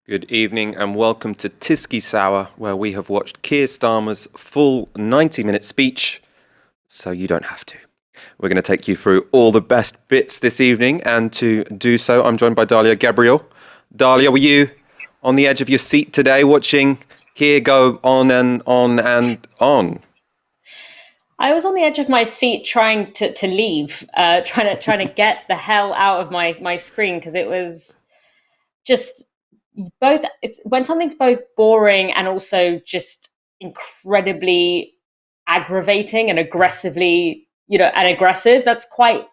Good evening and welcome to Tysky Sour, where we have watched Keir Starmer's full 90-minute speech, so you don't have to. We're going to take you through all the best bits this evening, and to do so, I'm joined by Dalia Gebrial. Dalia, were you on the edge of your seat today watching Keir go on and on and on? I was on the edge of my seat trying to leave, trying to get the hell out of my screen, because it was just both. It's when something's both boring and also just incredibly aggravating and aggressive. That's quite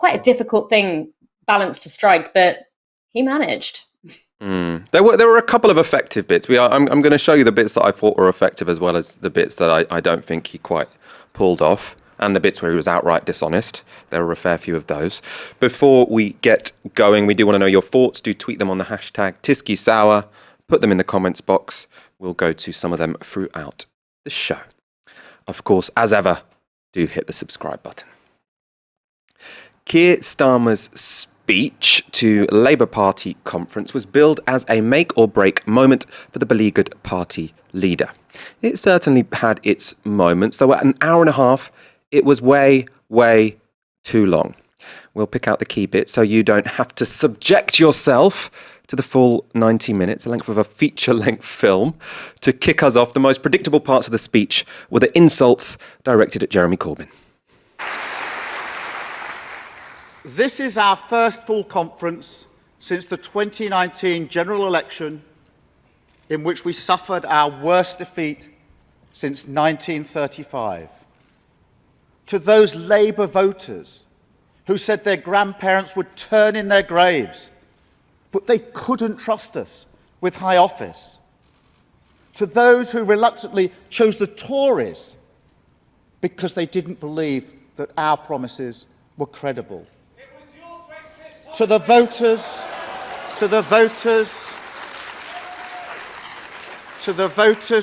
a difficult balance to strike, but he managed. There were a couple of effective bits. I'm going to show you the bits that I thought were effective, as well as the bits that I don't think he quite pulled off, and the bits where he was outright dishonest. There were a fair few of those. Before we get going, we do want to know your thoughts. Do tweet them on the hashtag TyskySour. Put them in the comments box. We'll go to some of them throughout the show. Of course, as ever, do hit the subscribe button. Keir Starmer's speech to Labour Party conference was billed as a make-or-break moment for the beleaguered party leader. It certainly had its moments, though at an hour and a half, it was way, way too long. We'll pick out the key bits so you don't have to subject yourself to the full 90 minutes, the length of a feature-length film. To kick us off, the most predictable parts of the speech were the insults directed at Jeremy Corbyn. This is our first full conference since the 2019 general election, in which we suffered our worst defeat since 1935. To those Labour voters who said their grandparents would turn in their graves, but they couldn't trust us with high office. To those who reluctantly chose the Tories because they didn't believe that our promises were credible. To the voters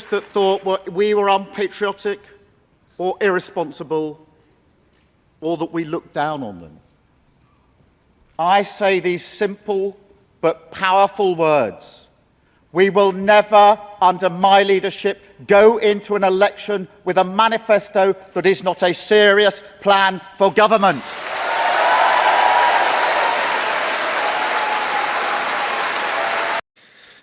that thought we were unpatriotic or irresponsible, or that we looked down on them. I say these simple but powerful words. We will never, under my leadership, go into an election with a manifesto that is not a serious plan for government.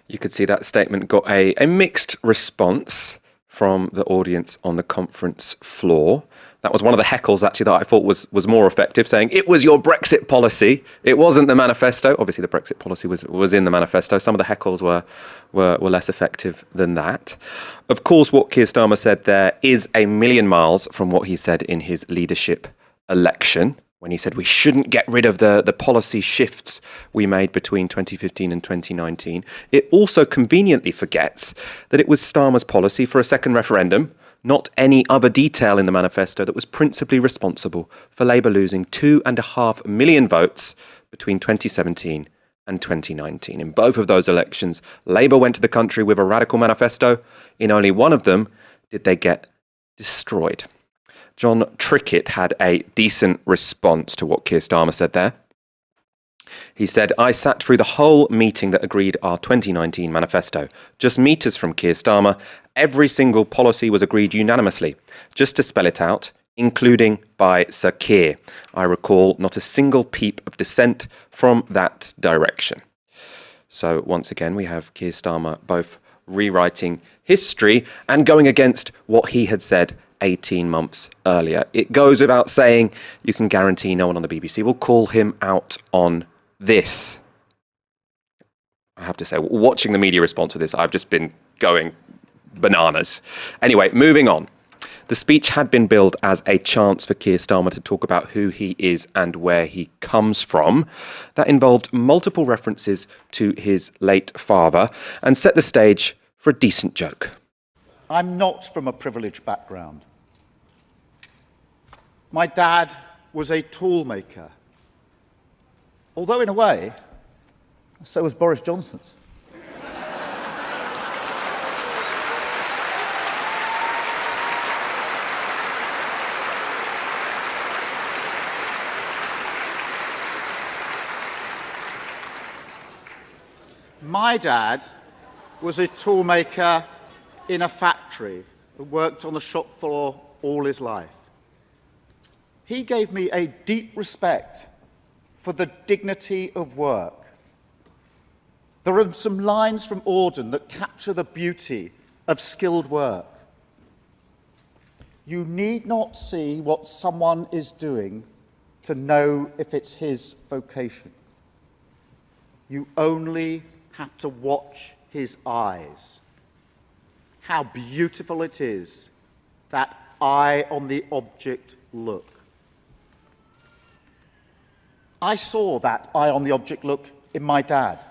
You could see that statement got a mixed response from the audience on the conference floor. That was one of the heckles, actually, that I thought was more effective, saying, it was your Brexit policy. It wasn't the manifesto. Obviously, the Brexit policy was in the manifesto. Some of the heckles were less effective than that. Of course, what Keir Starmer said there is a million miles from what he said in his leadership election, when he said we shouldn't get rid of the policy shifts we made between 2015 and 2019. It also conveniently forgets that it was Starmer's policy for a second referendum, not any other detail in the manifesto, that was principally responsible for Labour losing 2.5 million votes between 2017 and 2019. In both of those elections, Labour went to the country with a radical manifesto. In only one of them did they get destroyed. John Trickett had a decent response to what Keir Starmer said there. He said, I sat through the whole meeting that agreed our 2019 manifesto. Just meters from Keir Starmer, every single policy was agreed unanimously. Just to spell it out, including by Sir Keir. I recall not a single peep of dissent from that direction. So once again, we have Keir Starmer both rewriting history and going against what he had said 18 months earlier. It goes without saying, you can guarantee no one on the BBC will call him out on this. I have to say, watching the media response to this, I've just been going bananas. Anyway, moving on. The speech had been billed as a chance for Keir Starmer to talk about who he is and where he comes from. That involved multiple references to his late father and set the stage for a decent joke. I'm not from a privileged background. My dad was a tool maker, although in a way, so was Boris Johnson's. My dad was a toolmaker in a factory and worked on the shop floor all his life. He gave me a deep respect for the dignity of work. There are some lines from Auden that capture the beauty of skilled work. You need not see what someone is doing to know if it's his vocation. You only have to watch his eyes. How beautiful it is, that eye on the object look. I saw that eye on the object look in my dad.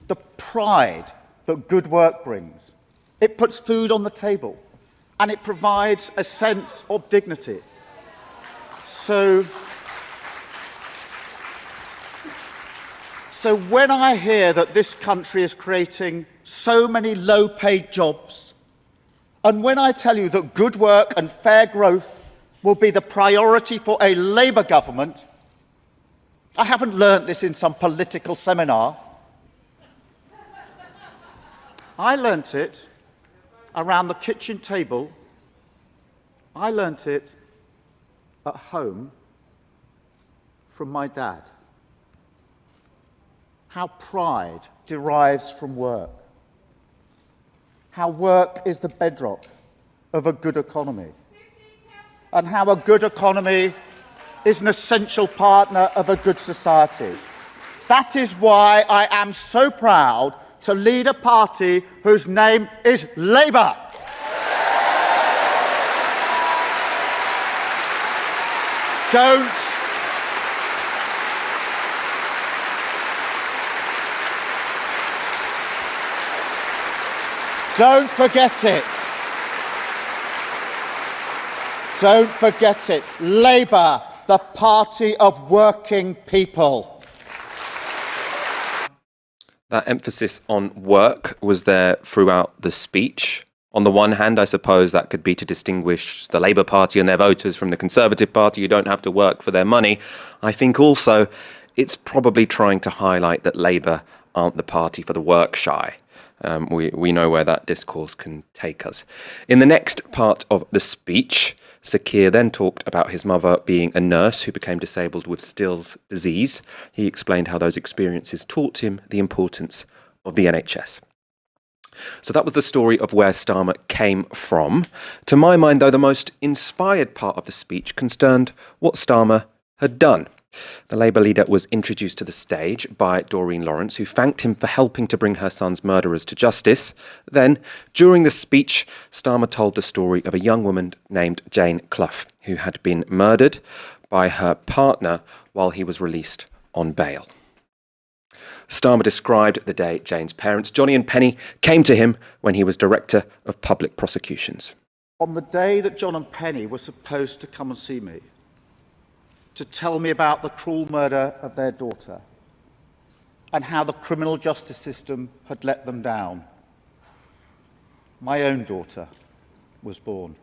The pride that good work brings. It puts food on the table and it provides a sense of dignity. So when I hear that this country is creating so many low-paid jobs, and when I tell you that good work and fair growth will be the priority for a Labour government, I haven't learnt this in some political seminar. I learnt it around the kitchen table. I learnt it at home from my dad. How pride derives from work. How work is the bedrock of a good economy. And how a good economy is an essential partner of a good society. That is why I am so proud to lead a party whose name is Labour. Don't forget it. Don't forget it. Labour, the party of working people. That emphasis on work was there throughout the speech. On the one hand, I suppose that could be to distinguish the Labour Party and their voters from the Conservative Party. You don't have to work for their money. I think also it's probably trying to highlight that Labour aren't the party for the work shy. We know where that discourse can take us. In the next part of the speech, Sir Keir then talked about his mother being a nurse who became disabled with Still's disease. He explained how those experiences taught him the importance of the NHS. So that was the story of where Starmer came from. To my mind, though, the most inspired part of the speech concerned what Starmer had done. The Labour leader was introduced to the stage by Doreen Lawrence, who thanked him for helping to bring her son's murderers to justice. Then, during the speech, Starmer told the story of a young woman named Jane Clough, who had been murdered by her partner while he was released on bail. Starmer described the day Jane's parents, Johnny and Penny, came to him when he was Director of Public Prosecutions. On the day that John and Penny were supposed to come and see me, to tell me about the cruel murder of their daughter and how the criminal justice system had let them down, my own daughter was born.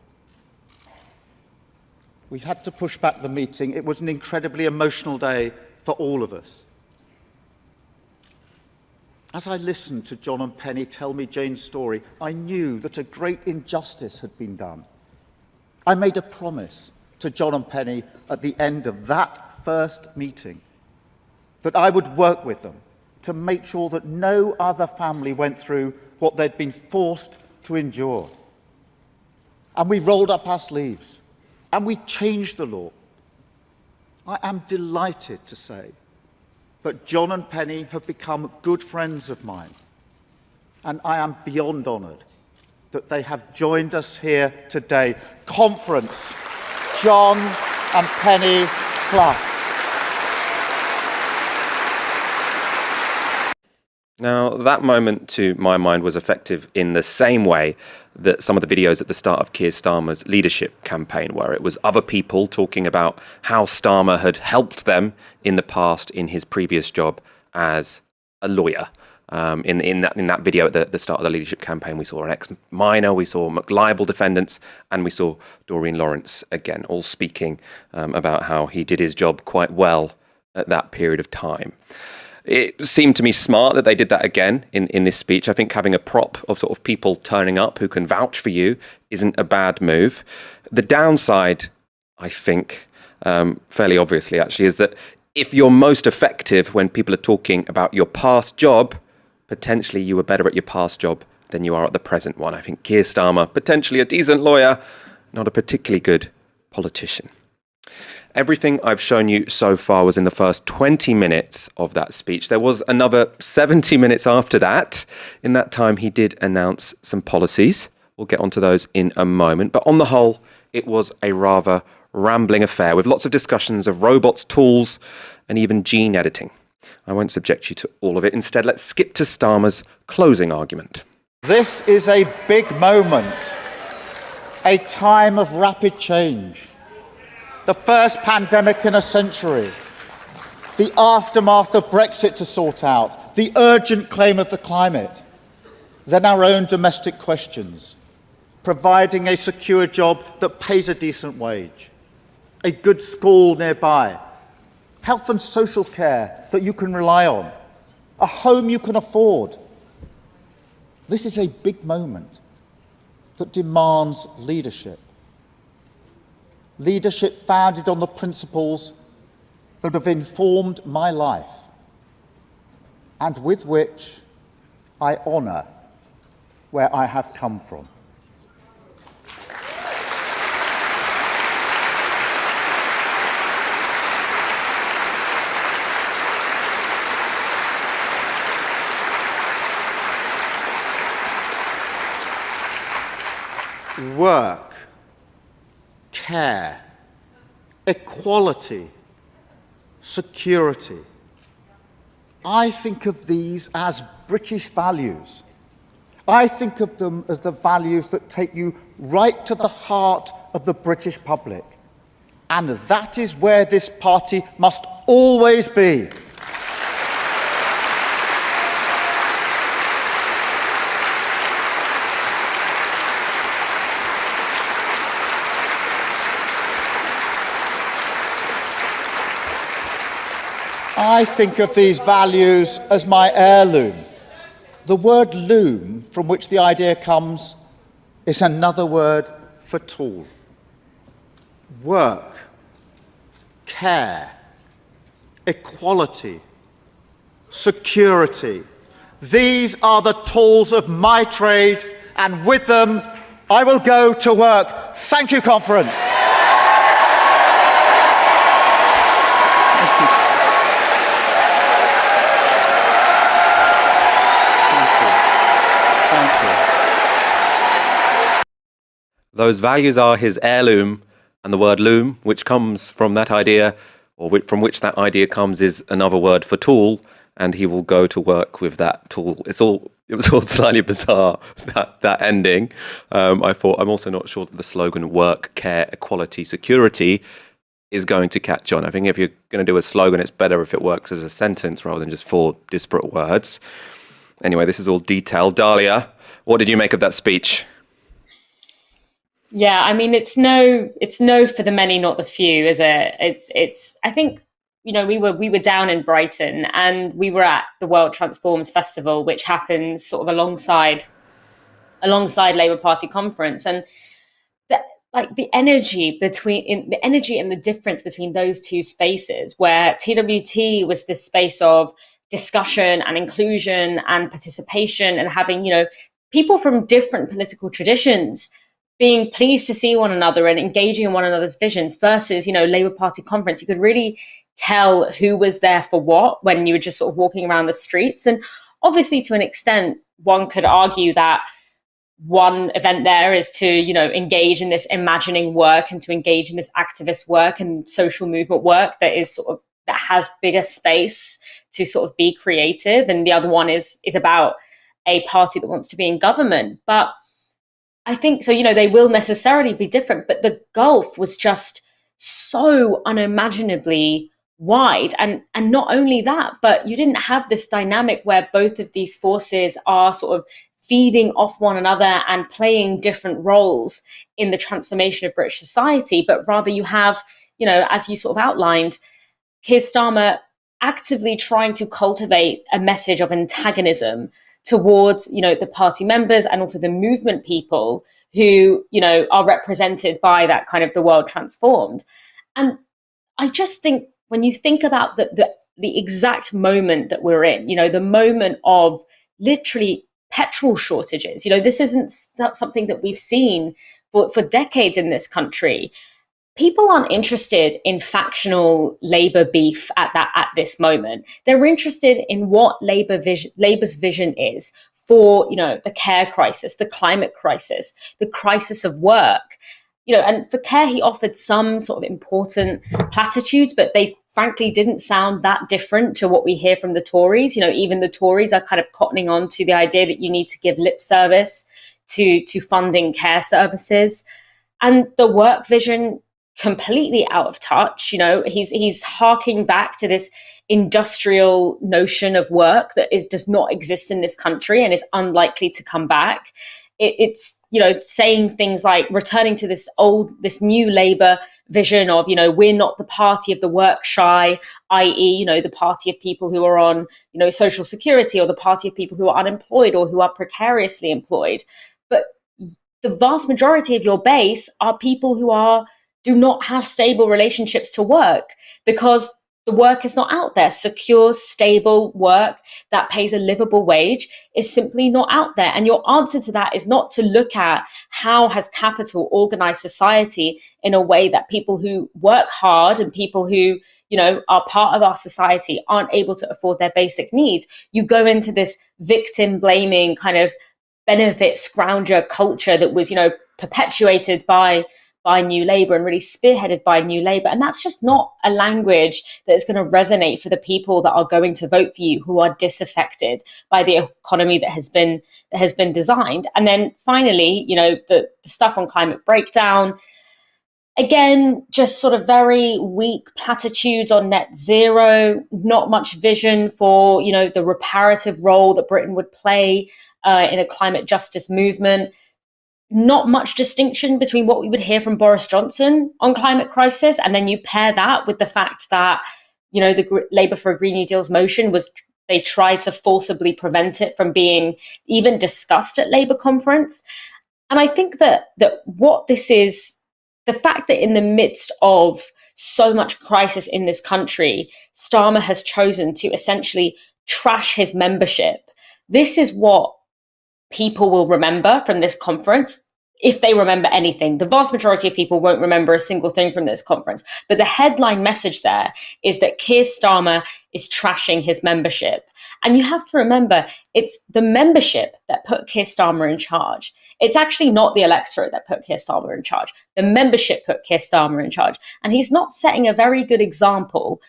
We had to push back the meeting. It was an incredibly emotional day for all of us. As I listened to John and Penny tell me Jane's story, I knew that a great injustice had been done. I made a promise to John and Penny at the end of that first meeting that I would work with them to make sure that no other family went through what they'd been forced to endure. And we rolled up our sleeves and we changed the law. I am delighted to say that John and Penny have become good friends of mine, and I am beyond honoured that they have joined us here today. Conference, John and Penny Clough. Now, that moment, to my mind, was effective in the same way that some of the videos at the start of Keir Starmer's leadership campaign were. It was other people talking about how Starmer had helped them in the past in his previous job as a lawyer. In that video at the start of the leadership campaign, we saw an ex-miner, we saw McLibel defendants, and we saw Doreen Lawrence again, all speaking about how he did his job quite well at that period of time. It seemed to me smart that they did that again in this speech. I think having a prop of sort of people turning up who can vouch for you isn't a bad move. The downside, I think, fairly obviously actually, is that if you're most effective when people are talking about your past job, potentially you were better at your past job than you are at the present one. I think Keir Starmer, potentially a decent lawyer, not a particularly good politician. Everything I've shown you so far was in the first 20 minutes of that speech. There was another 70 minutes after that. In that time, he did announce some policies. We'll get onto those in a moment. But on the whole, it was a rather rambling affair with lots of discussions of robots, tools, and even gene editing. I won't subject you to all of it. Instead, let's skip to Starmer's closing argument. This is a big moment, a time of rapid change. The first pandemic in a century, the aftermath of Brexit to sort out, the urgent claim of the climate, then our own domestic questions, providing a secure job that pays a decent wage, a good school nearby, health and social care that you can rely on, a home you can afford. This is a big moment that demands leadership. Leadership founded on the principles that have informed my life and with which I honour where I have come from. Work, care, equality, security. I think of these as British values. I think of them as the values that take you right to the heart of the British public. And that is where this party must always be. I think of these values as my heirloom. The word loom, from which the idea comes, is another word for tool. Work, care, equality, security. These are the tools of my trade, and with them, I will go to work. Thank you, conference. Those values are his heirloom, and the word loom, which comes from that idea, or from which that idea comes, is another word for tool, and he will go to work with that tool. It was all slightly bizarre, that ending. I'm also not sure that the slogan work, care, equality, security is going to catch on. I think if you're going to do a slogan, it's better if it works as a sentence rather than just four disparate words. Anyway, this is all detail. Dalia, what did you make of that speech? Yeah, I mean, it's no for the many, not the few, is it? It's. I think, we were down in Brighton, and we were at the World Transforms Festival, which happens sort of alongside Labour Party conference, and the energy and the difference between those two spaces, where TWT was this space of discussion and inclusion and participation, and having people from different political traditions being pleased to see one another and engaging in one another's visions, versus, Labour Party conference. You could really tell who was there for what when you were just sort of walking around the streets. And obviously, to an extent, one could argue that one event there is to, engage in this imagining work and to engage in this activist work and social movement work that has bigger space to sort of be creative. And the other one is about a party that wants to be in government. But I think so, they will necessarily be different, but the gulf was just so unimaginably wide. And not only that, but you didn't have this dynamic where both of these forces are sort of feeding off one another and playing different roles in the transformation of British society, but rather you have, as you sort of outlined, Keir Starmer actively trying to cultivate a message of antagonism towards, the party members and also the movement people who, are represented by that kind of the world transformed. And I just think when you think about the exact moment that we're in, the moment of literally petrol shortages, this isn't something that we've seen for decades in this country. People aren't interested in factional Labour beef at this moment. They're interested in what Labour's vision is for, the care crisis, the climate crisis, the crisis of work. And for Keir, he offered some sort of important platitudes, but they frankly didn't sound that different to what we hear from the Tories. Even the Tories are kind of cottoning on to the idea that you need to give lip service to funding care services. And the work vision, completely out of touch. He's harking back to this industrial notion of work that does not exist in this country and is unlikely to come back. It's saying things like returning to this new Labour vision of, we're not the party of the work shy, i.e., the party of people who are on, social security, or the party of people who are unemployed or who are precariously employed. But the vast majority of your base are people who do not have stable relationships to work because the work is not out there. Secure, stable work that pays a livable wage is simply not out there. And your answer to that is not to look at how has capital organized society in a way that people who work hard and people who, are part of our society aren't able to afford their basic needs. You go into this victim blaming kind of benefit scrounger culture that was, perpetuated by New Labour and really spearheaded by New Labour. And that's just not a language that is going to resonate for the people that are going to vote for you, who are disaffected by the economy that has been designed. And then finally, the stuff on climate breakdown, again, just sort of very weak platitudes on net zero, not much vision for, the reparative role that Britain would play in a climate justice movement. Not much distinction between what we would hear from Boris Johnson on climate crisis. And then you pair that with the fact that, the Labour for a Green New Deal's motion they tried to forcibly prevent it from being even discussed at Labour conference. And I think that what this is, the fact that in the midst of so much crisis in this country, Starmer has chosen to essentially trash his membership. This is what people will remember from this conference, if they remember anything. The vast majority of people won't remember a single thing from this conference. But the headline message there is that Keir Starmer is trashing his membership. And you have to remember, it's the membership that put Keir Starmer in charge. It's actually not the electorate that put Keir Starmer in charge. The membership put Keir Starmer in charge. And he's not setting a very good example.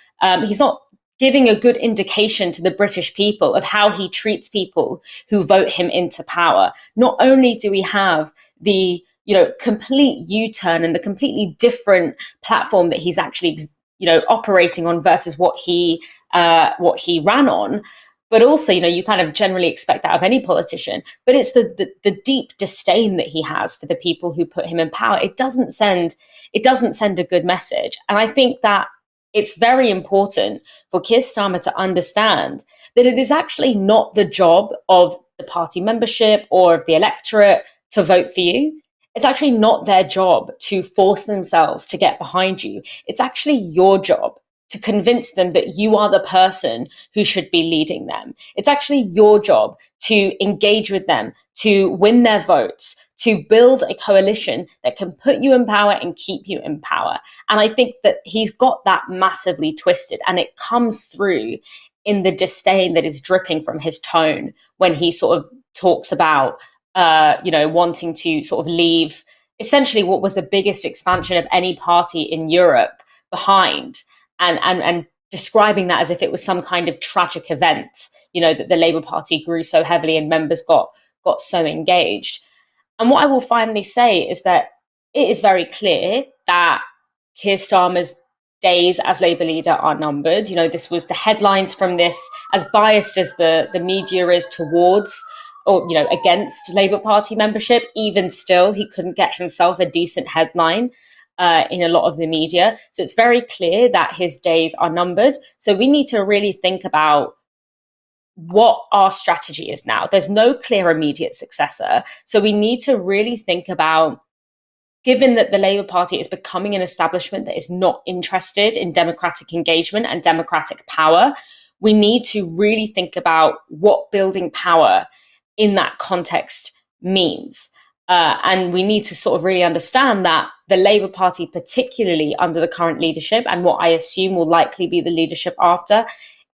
He's not giving a good indication to the British people of how he treats people who vote him into power. Not only do we have the complete U-turn and the completely different platform that he's actually operating on versus what he ran on, but also you kind of generally expect that of any politician. But it's the deep disdain that he has for the people who put him in power. It doesn't send a good message. And I think that it's very important for Keir Starmer to understand that it is actually not the job of the party membership or of the electorate to vote for you. It's actually not their job to force themselves to get behind you. It's actually your job to convince them that you are the person who should be leading them. It's actually your job to engage with them, to win their votes, to build a coalition that can put you in power and keep you in power. And I think that he's got that massively twisted, and it comes through in the disdain that is dripping from his tone when he sort of talks about, wanting to sort of leave essentially what was the biggest expansion of any party in Europe behind, and describing that as if it was some kind of tragic event, that the Labour Party grew so heavily and members got so engaged. And what I will finally say is that it is very clear that Keir Starmer's days as Labour leader are numbered. This was the headlines from this, as biased as the media is towards or, against Labour Party membership. Even still, he couldn't get himself a decent headline. in a lot of the media. So it's very clear that his days are numbered. So we need to really think about what our strategy is now. There's no clear immediate successor. So we need to really think about, given that the Labour Party is becoming an establishment that is not interested in democratic engagement and democratic power, we need to really think about what building power in that context means. And we need to sort of really understand that the Labour Party, particularly under the current leadership, and what I assume will likely be the leadership after,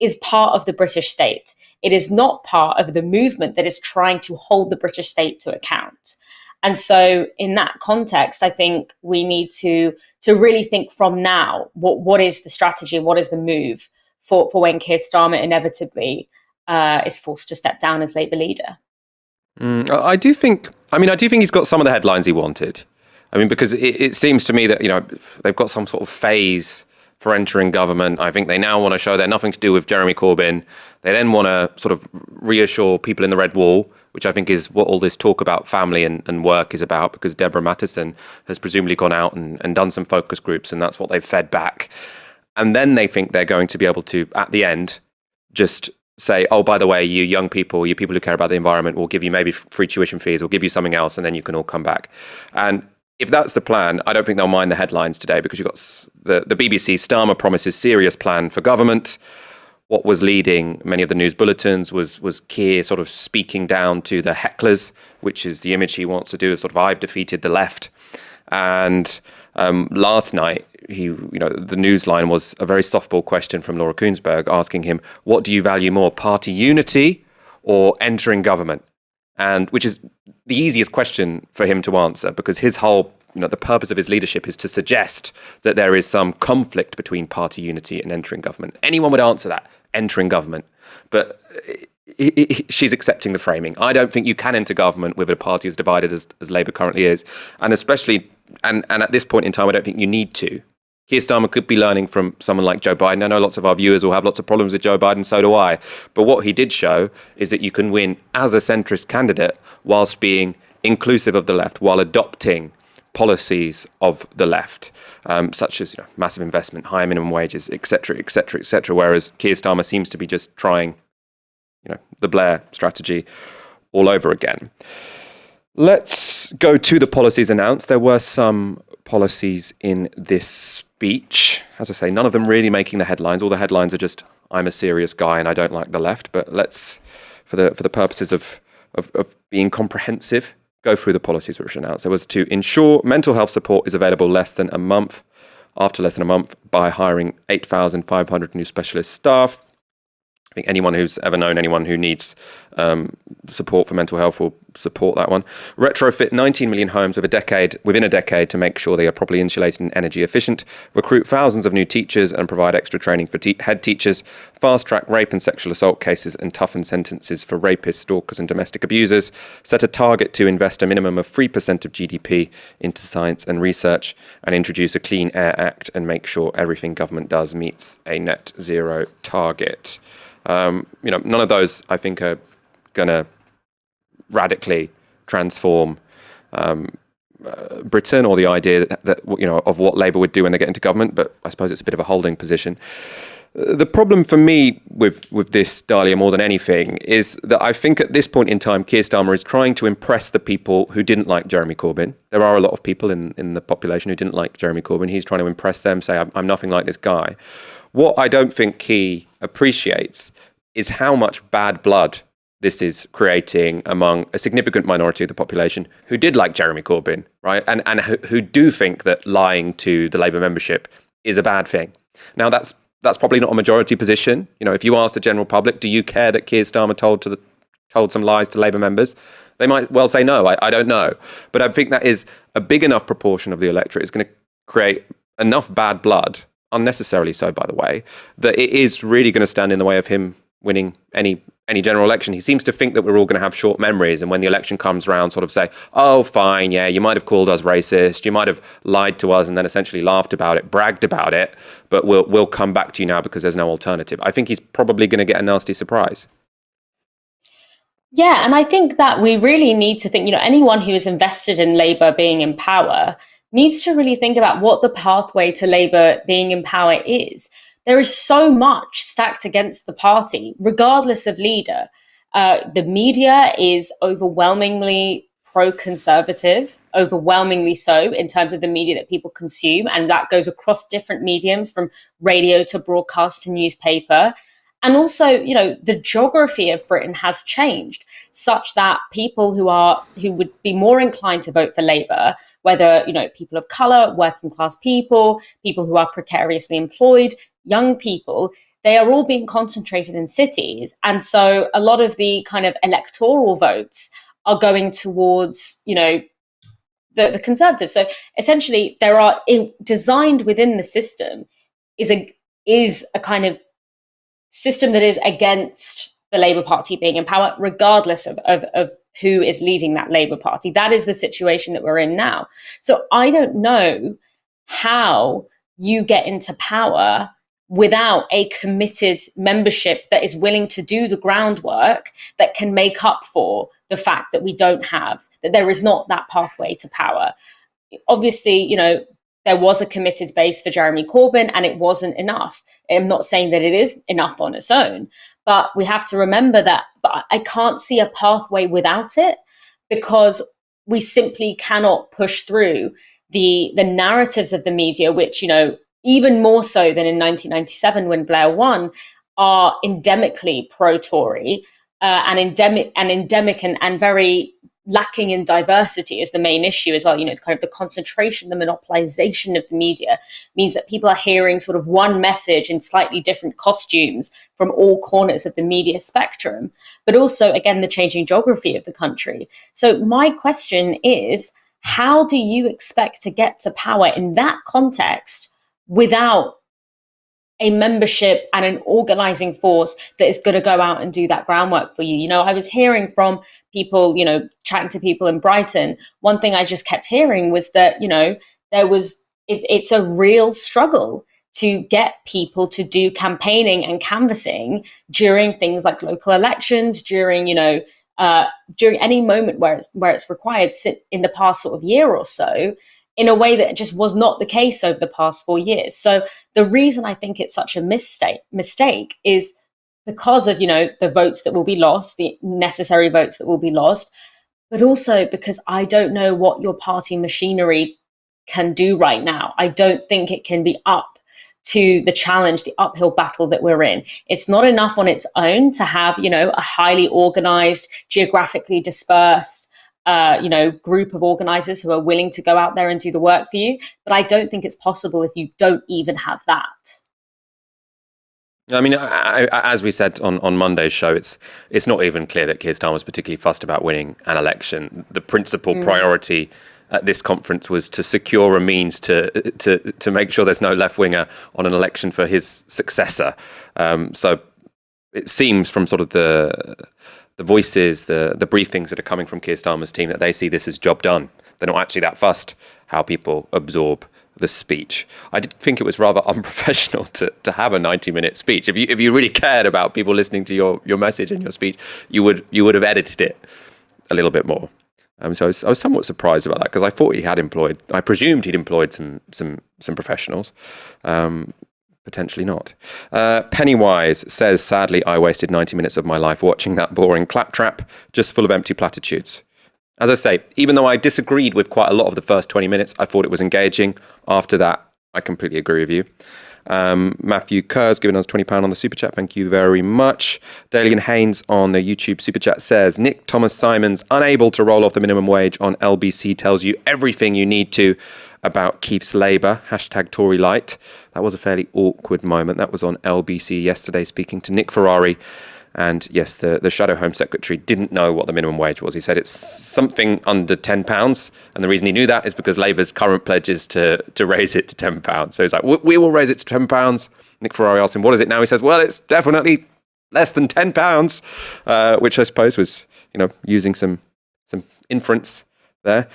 is part of the British state. It is not part of the movement that is trying to hold the British state to account. And so in that context, I think we need to really think from now, what is the strategy, what is the move for when Keir Starmer inevitably is forced to step down as Labour leader. I do think he's got some of the headlines he wanted. I mean, because it seems to me that, they've got some sort of phase for entering government. I think they now want to show they're nothing to do with Jeremy Corbyn. They then want to sort of reassure people in the Red Wall, which I think is what all this talk about family and work is about, because Deborah Mattison has presumably gone out and done some focus groups, and that's what they've fed back. And then they think they're going to be able to, at the end, just say, oh, by the way, you young people, you people who care about the environment, we'll give you maybe free tuition fees, we'll give you something else, and then you can all come back. And if that's the plan, I don't think they'll mind the headlines today, because you've got the BBC, Starmer promises serious plan for government. What was leading many of the news bulletins was Keir sort of speaking down to the hecklers, which is the image he wants to do, sort of, I've defeated the left. And last night, the news line was a very softball question from Laura Kuenssberg asking him, what do you value more, party unity or entering government? And which is the easiest question for him to answer, because his whole, the purpose of his leadership is to suggest that there is some conflict between party unity and entering government. Anyone would answer that, entering government. But she's accepting the framing. I don't think you can enter government with a party as divided as Labour currently is. And especially, and at this point in time, I don't think you need to. Keir Starmer could be learning from someone like Joe Biden. I know lots of our viewers will have lots of problems with Joe Biden, so do I. But what he did show is that you can win as a centrist candidate whilst being inclusive of the left, while adopting policies of the left, such as massive investment, higher minimum wages, etc., etc., etc. Whereas Keir Starmer seems to be just trying, the Blair strategy all over again. Let's go to the policies announced. There were some policies in this speech. As I say, none of them really making the headlines. All the headlines are just, I'm a serious guy and I don't like the left. But let's, for the purposes of being comprehensive, go through the policies which were announced. There was to ensure mental health support is available after less than a month, by hiring 8,500 new specialist staff. I think anyone who's ever known anyone who needs support for mental health will support that one. Retrofit 19 million homes within a decade to make sure they are properly insulated and energy efficient. Recruit thousands of new teachers and provide extra training for head teachers. Fast track rape and sexual assault cases and toughen sentences for rapists, stalkers and domestic abusers. Set a target to invest a minimum of 3% of GDP into science and research, and introduce a Clean Air Act and make sure everything government does meets a net zero target. None of those, I think, are going to radically transform Britain, or the idea that of what Labour would do when they get into government. But I suppose it's a bit of a holding position. The problem for me with this, Dalia, more than anything, is that I think at this point in time, Keir Starmer is trying to impress the people who didn't like Jeremy Corbyn. There are a lot of people in the population who didn't like Jeremy Corbyn. He's trying to impress them, say, I'm nothing like this guy. What I don't think he appreciates is how much bad blood this is creating among a significant minority of the population who did like Jeremy Corbyn, right? And who do think that lying to the Labour membership is a bad thing. Now, that's probably not a majority position. If you ask the general public, do you care that Keir Starmer told some lies to Labour members? They might well say no, I don't know. But I think that is a big enough proportion of the electorate. It's going to create enough bad blood, unnecessarily so, by the way, that it is really going to stand in the way of him winning any general election. He seems to think that we're all going to have short memories, and when the election comes round, sort of say, oh, fine, yeah, you might have called us racist, you might have lied to us, and then essentially laughed about it, bragged about it, but we'll come back to you now because there's no alternative. I think he's probably going to get a nasty surprise. Yeah, and I think that we really need to think, anyone who is invested in Labour being in power needs to really think about what the pathway to Labour being in power is. There is so much stacked against the party, regardless of leader. The media is overwhelmingly pro-conservative, overwhelmingly so in terms of the media that people consume. And that goes across different mediums, from radio to broadcast to newspaper. And also, the geography of Britain has changed such that people who would be more inclined to vote for Labour, whether, people of colour, working class people, people who are precariously employed, young people, they are all being concentrated in cities. And so a lot of the kind of electoral votes are going towards, the Conservatives. So essentially, there are designed within the system is a kind of system that is against the Labour Party being in power, regardless of who is leading that Labour Party. That is the situation that we're in now. So I don't know how you get into power without a committed membership that is willing to do the groundwork that can make up for the fact that that there is not that pathway to power. Obviously, there was a committed base for Jeremy Corbyn, and it wasn't enough. I'm not saying that it is enough on its own, but we have to remember that. But I can't see a pathway without it, because we simply cannot push through the narratives of the media, which, even more so than in 1997 when Blair won, are endemically pro-Tory and endemic and very lacking in diversity is the main issue as well. Kind of the concentration, the monopolization of the media means that people are hearing sort of one message in slightly different costumes from all corners of the media spectrum, but also, again, the changing geography of the country. So my question is, how do you expect to get to power in that context without a membership and an organizing force that is going to go out and do that groundwork for you? I was hearing from people, chatting to people in Brighton. One thing I just kept hearing was that, it's a real struggle to get people to do campaigning and canvassing during things like local elections, during any moment where it's required in the past sort of year or so, in a way that just was not the case over the past 4 years. So the reason I think it's such a mistake is because of, the votes that will be lost, the necessary votes that will be lost, but also because I don't know what your party machinery can do right now. I don't think it can be up to the challenge, the uphill battle that we're in. It's not enough on its own to have, a highly organized, geographically dispersed, group of organizers who are willing to go out there and do the work for you. But I don't think it's possible if you don't even have that. I mean, as we said on Monday's show, it's not even clear that Keir Starmer was particularly fussed about winning an election. The principal priority at this conference was to secure a means to make sure there's no left-winger on an election for his successor. So it seems from sort of the voices, the briefings that are coming from Keir Starmer's team, that they see this as job done. They're not actually that fussed how people absorb the speech. I did think it was rather unprofessional to have a 90-minute speech. If you really cared about people listening to your message and your speech, you would have edited it a little bit more. So I was somewhat surprised about that, because I thought I presumed he'd employed some professionals. Potentially not. Pennywise says, sadly, I wasted 90 minutes of my life watching that boring claptrap, just full of empty platitudes. As I say, even though I disagreed with quite a lot of the first 20 minutes, I thought it was engaging. After that, I completely agree with you. Matthew Kerr's given us £20 on the Super Chat. Thank you very much. Dalian Haynes on the YouTube Super Chat says, Nick Thomas Simons, unable to roll off the minimum wage on LBC, tells you everything you need to about Keith's Labour, #Tory Light. That was a fairly awkward moment. That was on LBC yesterday, speaking to Nick Ferrari. And yes, the Shadow Home Secretary didn't know what the minimum wage was. He said it's something under £10. And the reason he knew that is because Labour's current pledge is to raise it to £10. So he's like, we will raise it to £10. Nick Ferrari asked him, what is it now? He says, well, it's definitely less than £10, which I suppose was, using some inference there.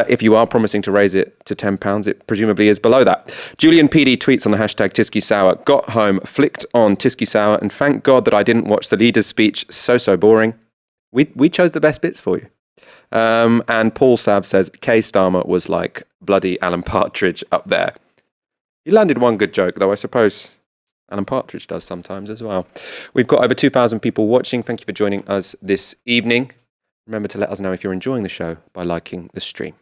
If you are promising to raise it to £10, it presumably is below that. Julian PD tweets on the #Tysky Sour, got home, flicked on Tysky Sour, and thank God that I didn't watch the leader's speech. So boring. We chose the best bits for you. And Paul Sav says, Keir Starmer was like bloody Alan Partridge up there. He landed one good joke, though I suppose Alan Partridge does sometimes as well. We've got over 2,000 people watching. Thank you for joining us this evening. Remember to let us know if you're enjoying the show by liking the stream.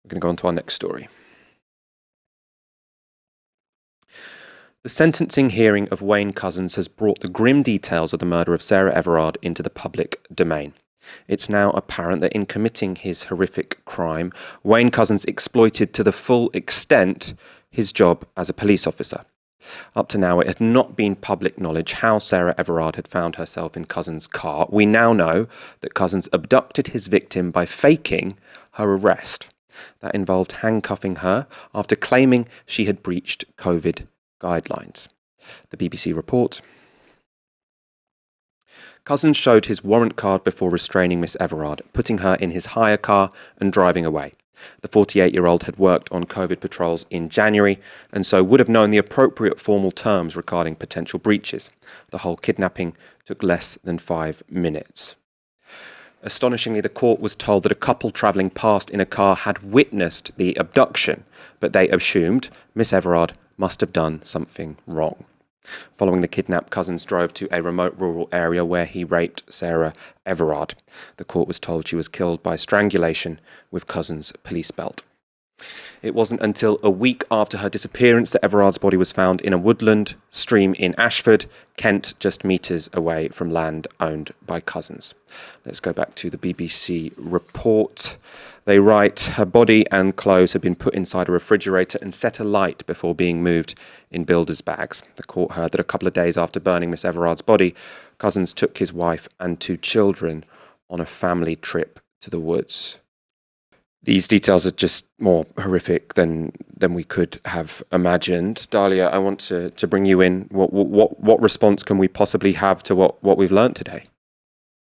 We're going to go on to our next story. The sentencing hearing of Wayne Couzens has brought the grim details of the murder of Sarah Everard into the public domain. It's now apparent that in committing his horrific crime, Wayne Couzens exploited to the full extent his job as a police officer. Up to now, it had not been public knowledge how Sarah Everard had found herself in Couzens' car. We now know that Couzens abducted his victim by faking her arrest. That involved handcuffing her after claiming she had breached COVID guidelines. The BBC report. Couzens showed his warrant card before restraining Miss Everard, putting her in his hire car and driving away. The 48-year-old had worked on COVID patrols in January and so would have known the appropriate formal terms regarding potential breaches. The whole kidnapping took less than 5 minutes. Astonishingly, the court was told that a couple travelling past in a car had witnessed the abduction, but they assumed Miss Everard must have done something wrong. Following the kidnap, Couzens drove to a remote rural area where he raped Sarah Everard. The court was told she was killed by strangulation with Couzens' police belt. It wasn't until a week after her disappearance that Everard's body was found in a woodland stream in Ashford, Kent, just metres away from land owned by Couzens. Let's go back to the BBC report. They write, her body and clothes had been put inside a refrigerator and set alight before being moved in builder's bags. The court heard that a couple of days after burning Miss Everard's body, Couzens took his wife and 2 children on a family trip to the woods. These details are just more horrific than we could have imagined. Dalia, I want to bring you in. What response can we possibly have to what we've learned today?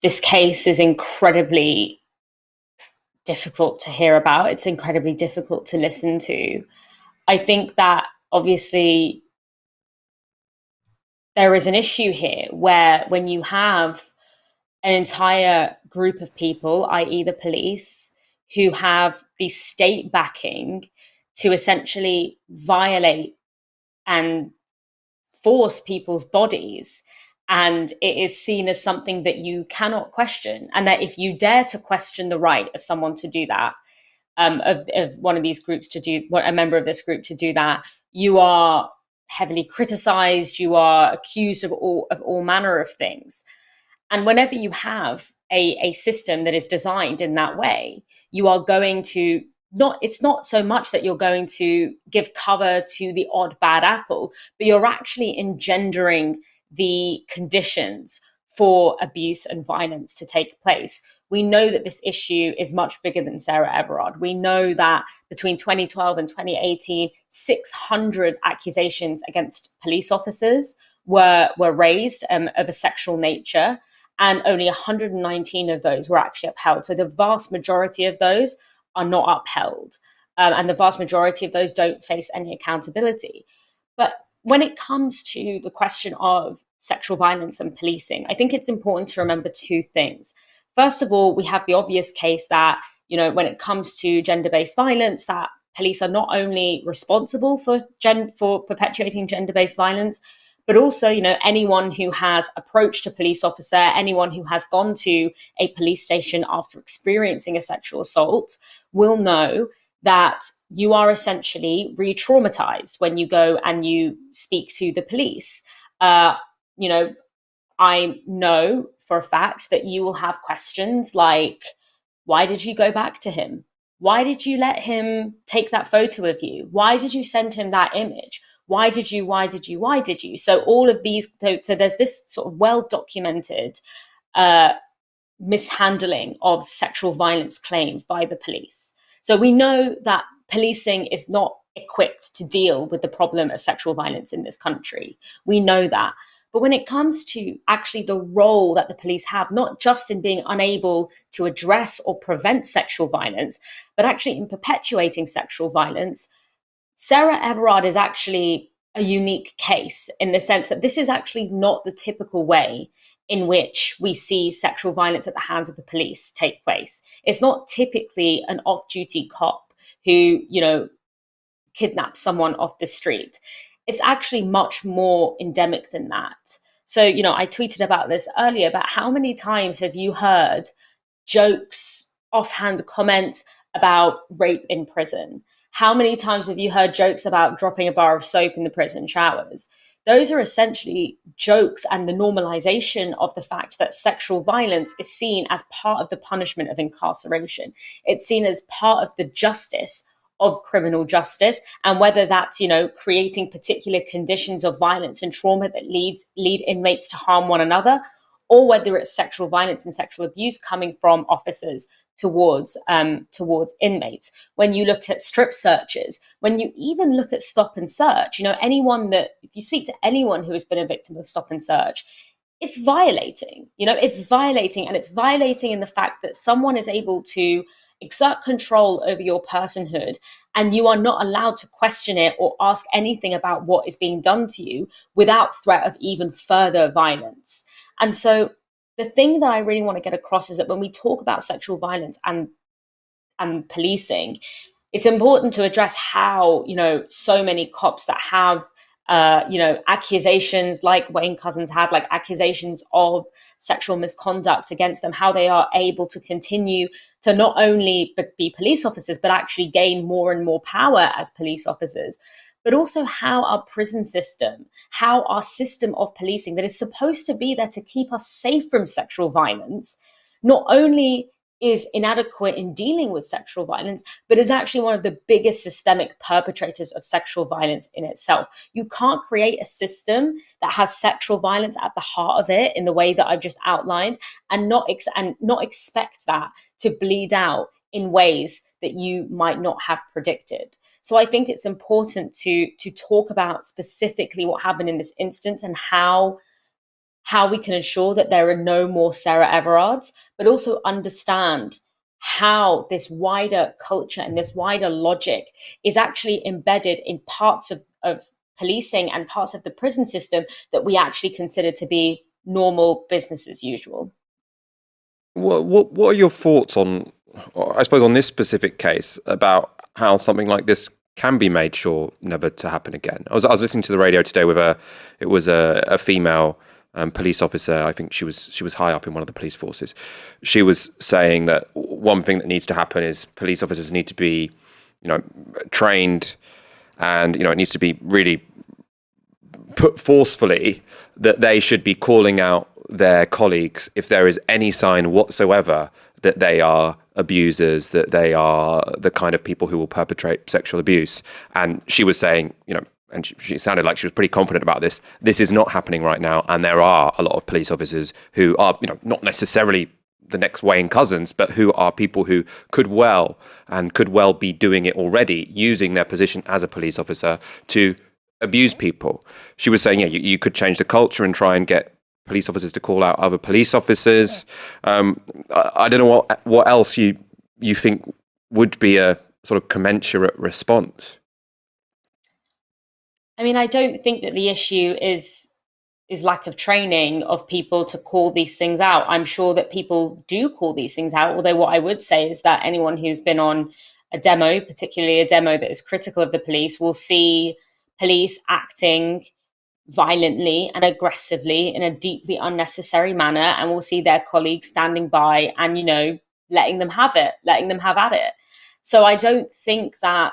This case is incredibly difficult to hear about. It's incredibly difficult to listen to. I think that obviously there is an issue here where when you have an entire group of people, i.e. the police, who have the state backing to essentially violate and force people's bodies, and it is seen as something that you cannot question, and that if you dare to question the right of someone to do that, of one of these groups to do, a member of this group to do that, you are heavily criticized, you are accused of all manner of things. And whenever you have a system that is designed in that way, you are going to it's not so much that you're going to give cover to the odd bad apple, but you're actually engendering the conditions for abuse and violence to take place. We know that this issue is much bigger than Sarah Everard. We know that between 2012 and 2018, 600 accusations against police officers were raised of a sexual nature, and only 119 of those were actually upheld. So the vast majority of those are not upheld, and the vast majority of those don't face any accountability. But when it comes to the question of sexual violence and policing, I think it's important to remember 2 things. First of all, we have the obvious case that, when it comes to gender-based violence, that police are not only responsible for perpetuating gender-based violence, but also, anyone who has approached a police officer, anyone who has gone to a police station after experiencing a sexual assault will know that you are essentially re-traumatized when you go and you speak to the police. I know for a fact that you will have questions like, why did you go back to him? Why did you let him take that photo of you? Why did you send him that image? Why did you? So all of these, so there's this sort of well-documented mishandling of sexual violence claims by the police. So we know that policing is not equipped to deal with the problem of sexual violence in this country. We know that. But when it comes to actually the role that the police have, not just in being unable to address or prevent sexual violence, but actually in perpetuating sexual violence, Sarah Everard is actually a unique case in the sense that this is actually not the typical way in which we see sexual violence at the hands of the police take place. It's not typically an off-duty cop who, kidnaps someone off the street. It's actually much more endemic than that. So, I tweeted about this earlier, but how many times have you heard jokes, offhand comments about rape in prison? How many times have you heard jokes about dropping a bar of soap in the prison showers? Those are essentially jokes and the normalization of the fact that sexual violence is seen as part of the punishment of incarceration. It's seen as part of the justice of criminal justice, and whether that's creating particular conditions of violence and trauma that lead inmates to harm one another, or whether it's sexual violence and sexual abuse coming from officers towards inmates. When you look at strip searches, when you even look at stop and search, if you speak to anyone who has been a victim of stop and search, it's violating. It's violating, and it's violating in the fact that someone is able to exert control over your personhood, and you are not allowed to question it or ask anything about what is being done to you without threat of even further violence. And so the thing that I really want to get across is that when we talk about sexual violence and policing, it's important to address how, so many cops that have accusations like Wayne Couzens had, like accusations of sexual misconduct against them, how they are able to continue to not only be police officers, but actually gain more and more power as police officers, but also how our prison system, how our system of policing that is supposed to be there to keep us safe from sexual violence, not only is inadequate in dealing with sexual violence, but is actually one of the biggest systemic perpetrators of sexual violence in itself. You can't create a system that has sexual violence at the heart of it in the way that I've just outlined, and not expect that to bleed out in ways that you might not have predicted. So I think it's important to talk about specifically what happened in this instance and how we can ensure that there are no more Sarah Everards, but also understand how this wider culture and this wider logic is actually embedded in parts of policing and parts of the prison system that we actually consider to be normal business as usual. What are your thoughts on, I suppose, on this specific case about how something like this can be made sure never to happen again? I was listening to the radio today with a female police officer. I think she was high up in one of the police forces. She was saying that one thing that needs to happen is police officers need to be, trained, and it needs to be really put forcefully that they should be calling out their colleagues if there is any sign whatsoever that they are abusers, that they are the kind of people who will perpetrate sexual abuse. And she was saying, and she sounded like she was pretty confident about this. This is not happening right now, and there are a lot of police officers who are, not necessarily the next Wayne Couzens, but who are people who could well be doing it already, using their position as a police officer to abuse people. She was saying, you could change the culture and try and get police officers to call out other police officers. I don't know what else you think would be a sort of commensurate response. I mean, I don't think that the issue is lack of training of people to call these things out. I'm sure that people do call these things out, although what I would say is that anyone who's been on a demo, particularly a demo that is critical of the police, will see police acting violently and aggressively in a deeply unnecessary manner, and will see their colleagues standing by and, letting them have at it. So I don't think that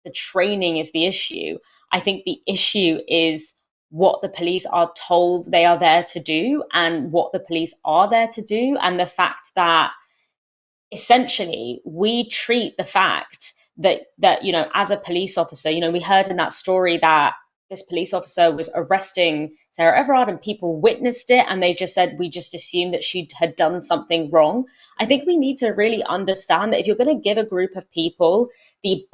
the training is the issue. I think the issue is what the police are told they are there to do and what the police are there to do. And the fact that essentially we treat the fact that as a police officer, we heard in that story that this police officer was arresting Sarah Everard and people witnessed it and they just said, we just assumed that she had done something wrong. I think we need to really understand that if you're going to give a group of people the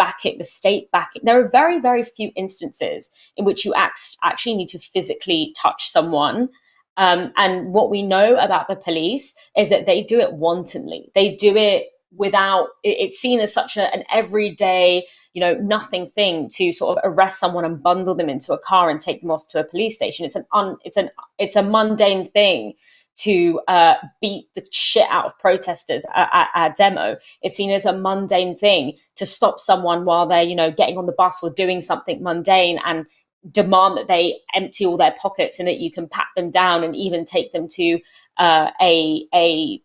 state backing, there are very, very few instances in which you actually need to physically touch someone. And what we know about the police is that they do it wantonly. They do it without, it's seen as such an everyday, nothing thing to sort of arrest someone and bundle them into a car and take them off to a police station. It's a mundane thing to beat the shit out of protesters at a demo. It's seen as a mundane thing to stop someone while they're, getting on the bus or doing something mundane and demand that they empty all their pockets and that you can pat them down and even take them to a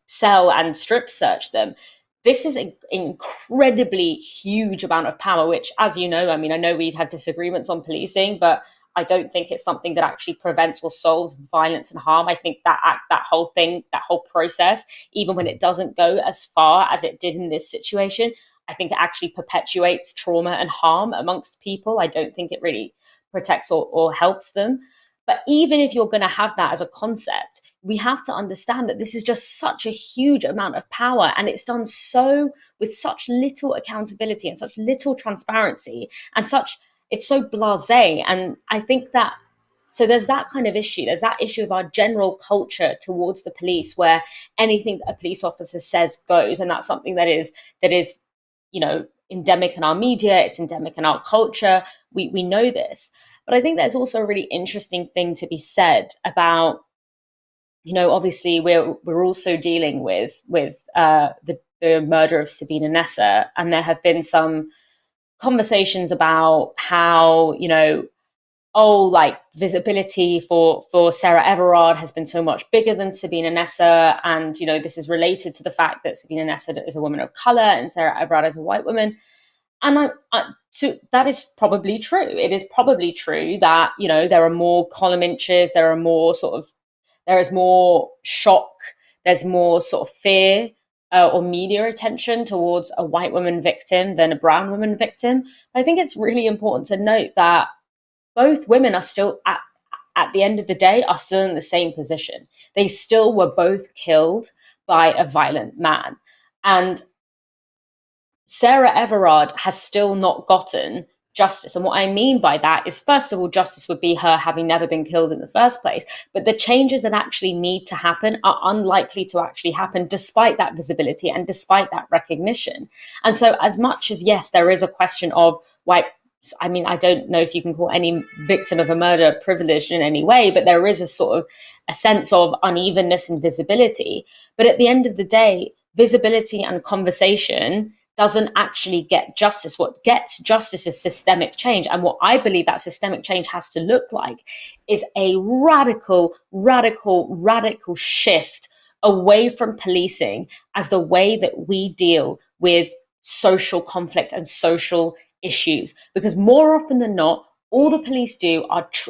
cell and strip search them. This is an incredibly huge amount of power, which, as you know, I know we've had disagreements on policing, but I don't think it's something that actually prevents or solves violence and harm. I think that whole thing, that whole process, even when it doesn't go as far as it did in this situation, I think it actually perpetuates trauma and harm amongst people. I don't think it really protects or helps them. But even if you're going to have that as a concept, we have to understand that this is just such a huge amount of power, and it's done so with such little accountability and such little transparency, and it's so blasé. And I think that, so there's that kind of issue. There's that issue of our general culture towards the police, where anything that a police officer says goes, and that's something that is endemic in our media. It's endemic in our culture. We know this. But I think there's also a really interesting thing to be said about, obviously we're also dealing with the murder of Sabina Nessa, and there have been some conversations about how, visibility for Sarah Everard has been so much bigger than Sabina Nessa, and this is related to the fact that Sabina Nessa is a woman of color and Sarah Everard is a white woman. And so that is probably true. It is probably true that, there are more column inches, there is more shock, there's more sort of fear or media attention towards a white woman victim than a brown woman victim. But I think it's really important to note that both women are still, at the end of the day, are still in the same position. They still were both killed by a violent man. And Sarah Everard has still not gotten justice. And what I mean by that is, first of all, justice would be her having never been killed in the first place. But the changes that actually need to happen are unlikely to actually happen despite that visibility and despite that recognition. And so as much as, yes, there is a question of white, I don't know if you can call any victim of a murder privileged in any way, but there is a sort of a sense of unevenness and visibility. But at the end of the day, visibility and conversation doesn't actually get justice. What gets justice is systemic change. And what I believe that systemic change has to look like is a radical shift away from policing as the way that we deal with social conflict and social issues. Because more often than not, all the police do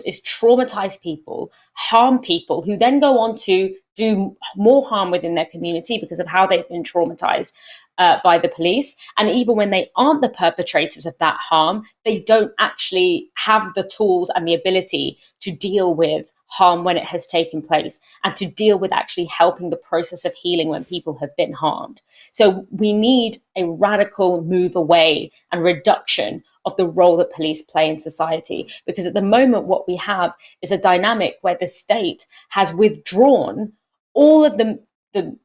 is traumatize people, harm people, who then go on to do more harm within their community because of how they've been traumatized by the police. And even when they aren't the perpetrators of that harm, they don't actually have the tools and the ability to deal with harm when it has taken place and to deal with actually helping the process of healing when people have been harmed. So we need a radical move away and reduction of the role that police play in society. Because at the moment, what we have is a dynamic where the state has withdrawn all of the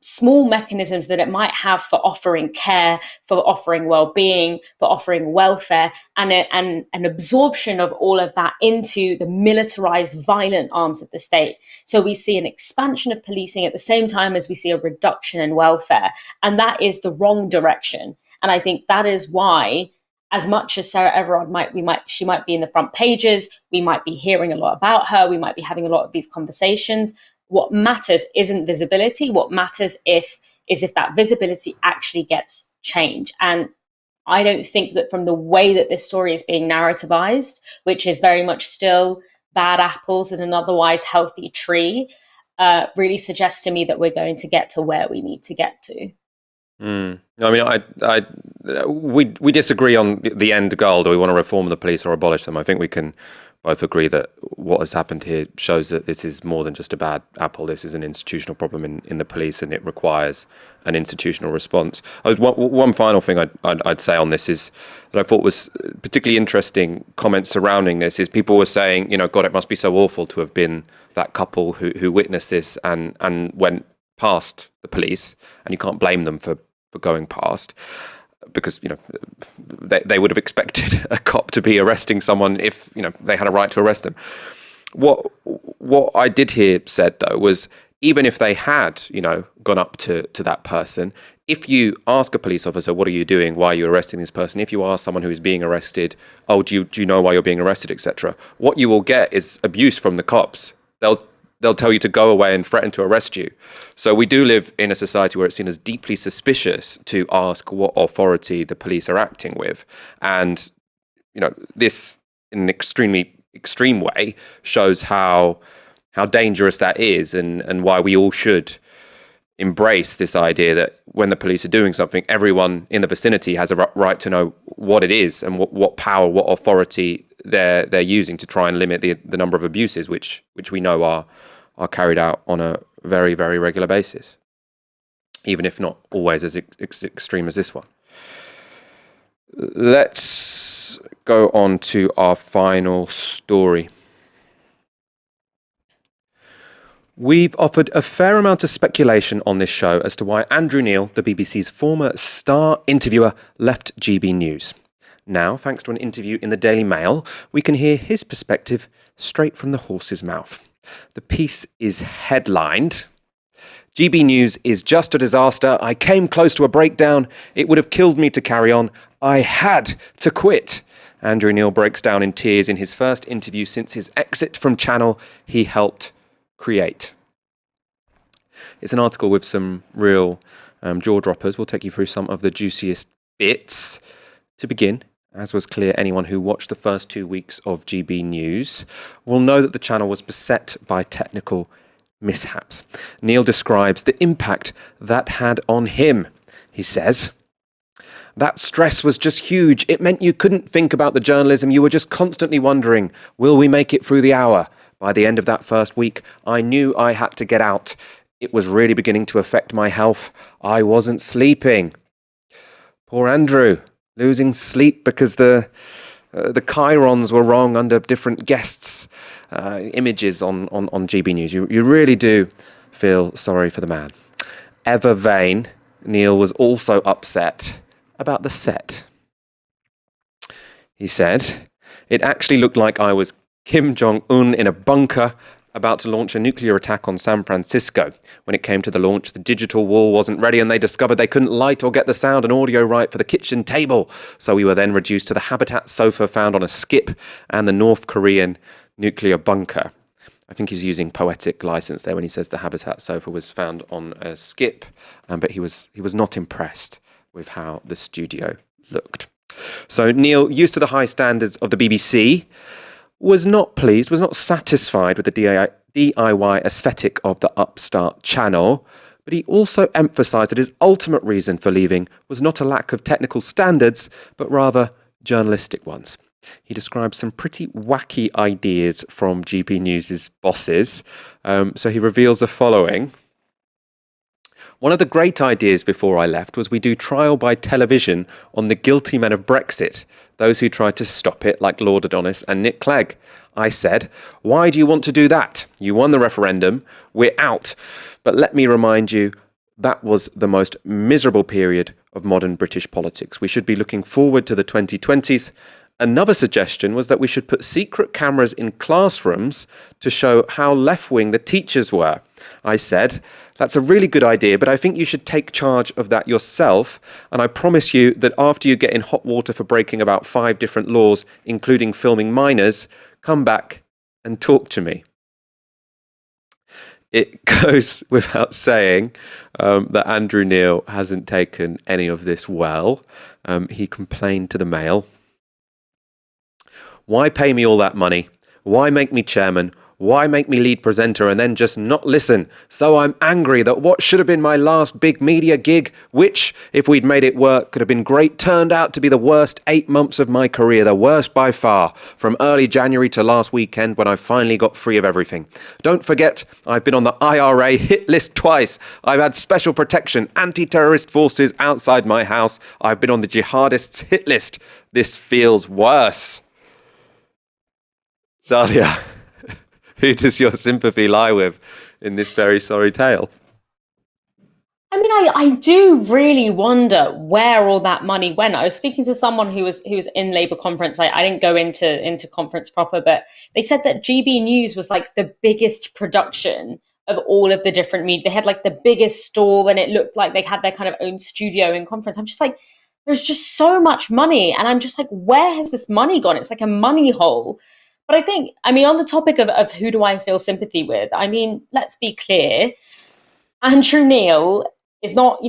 small mechanisms that it might have for offering care, for offering well-being, for offering welfare, and an absorption of all of that into the militarized, violent arms of the state. So we see an expansion of policing at the same time as we see a reduction in welfare. And that is the wrong direction. And I think that is why, as much as Sarah Everard she might be in the front pages, we might be hearing a lot about her, we might be having a lot of these conversations. What matters isn't visibility. What matters is if that visibility actually gets change. And I don't think that from the way that this story is being narrativized, which is very much still bad apples in an otherwise healthy tree, really suggests to me that we're going to get to where we need to get to. I mean, we disagree on the end goal. Do we want to reform the police or abolish them? I think we can both agree that what has happened here shows that this is more than just a bad apple. This is an institutional problem in the police, and it requires an institutional response. One final thing I'd say on this is that I thought was particularly interesting comments surrounding this is people were saying, God, it must be so awful to have been that couple who witnessed this and went past the police, and you can't blame them for going past. Because they would have expected a cop to be arresting someone if they had a right to arrest them. What I did hear said though was, even if they had, gone up to that person, if you ask a police officer, what are you doing? Why are you arresting this person? If you ask someone who is being arrested, oh, do you know why you're being arrested, etc., what you will get is abuse from the cops. They'll tell you to go away and threaten to arrest you. So we do live in a society where it's seen as deeply suspicious to ask what authority the police are acting with. And, this in an extremely extreme way shows how dangerous that is, and why we all should embrace this idea that when the police are doing something, everyone in the vicinity has a right to know what it is and what power, what authority they're using to try and limit the number of abuses which we know are carried out on a very, very regular basis, even if not always as extreme as this one. Let's go on to our final story. We've offered a fair amount of speculation on this show as to why Andrew Neil, the BBC's former star interviewer, left GB News. Now, thanks to an interview in the Daily Mail, we can hear his perspective straight from the horse's mouth. The piece is headlined, "GB News is just a disaster. I came close to a breakdown. It would have killed me to carry on. I had to quit." Andrew Neil breaks down in tears in his first interview since his exit from Channel he helped create. It's an article with some real jaw droppers. We'll take you through some of the juiciest bits. To begin, as was clear, anyone who watched the first 2 weeks of GB News will know that the channel was beset by technical mishaps. Neil describes the impact that had on him. He says, "That stress was just huge. It meant you couldn't think about the journalism. You were just constantly wondering, will we make it through the hour? By the end of that first week, I knew I had to get out. It was really beginning to affect my health. I wasn't sleeping." Poor Andrew, losing sleep because the chirons were wrong under different guests' images on GB News. You really do feel sorry for the man. Ever vain, Neil was also upset about the set. He said, "It actually looked like I was Kim Jong-un in a bunker about to launch a nuclear attack on San Francisco. When it came to the launch, the digital wall wasn't ready and they discovered they couldn't light or get the sound and audio right for the kitchen table. So we were then reduced to the habitat sofa found on a skip and the North Korean nuclear bunker." I think he's using poetic license there when he says the habitat sofa was found on a skip, but he was not impressed with how the studio looked. So Neil, used to the high standards of the BBC, was not pleased, was not satisfied with the DIY aesthetic of the upstart channel, but he also emphasised that his ultimate reason for leaving was not a lack of technical standards, but rather journalistic ones. He describes some pretty wacky ideas from GB News' bosses. So he reveals the following. "One of the great ideas before I left was we do trial by television on the guilty men of Brexit, those who tried to stop it, like Lord Adonis and Nick Clegg. I said, why do you want to do that? You won the referendum, we're out. But let me remind you, that was the most miserable period of modern British politics. We should be looking forward to the 2020s. Another suggestion was that we should put secret cameras in classrooms to show how left-wing the teachers were. I said, that's a really good idea, but I think you should take charge of that yourself. And I promise you that after you get in hot water for breaking about 5 different laws, including filming minors, come back and talk to me." It goes without saying that Andrew Neil hasn't taken any of this well. He complained to the Mail. "Why pay me all that money? Why make me chairman? Why make me lead presenter and then just not listen? So I'm angry that what should have been my last big media gig, which, if we'd made it work, could have been great, turned out to be the worst 8 months of my career, the worst by far, from early January to last weekend when I finally got free of everything. Don't forget, I've been on the IRA hit list twice. I've had special protection, anti-terrorist forces outside my house. I've been on the jihadists hit list. This feels worse." Dalia, who does your sympathy lie with in this very sorry tale? I mean, I do really wonder where all that money went. I was speaking to someone who was in Labour conference. I didn't go into conference proper, but they said that GB News was like the biggest production of all of the different media. They had like the biggest stall, and it looked like they had their kind of own studio in conference. I'm just like, there's just so much money, and I'm just like, where has this money gone? It's like a money hole. But I think, I mean, on the topic of who do I feel sympathy with, I mean, let's be clear. Andrew Neil is not,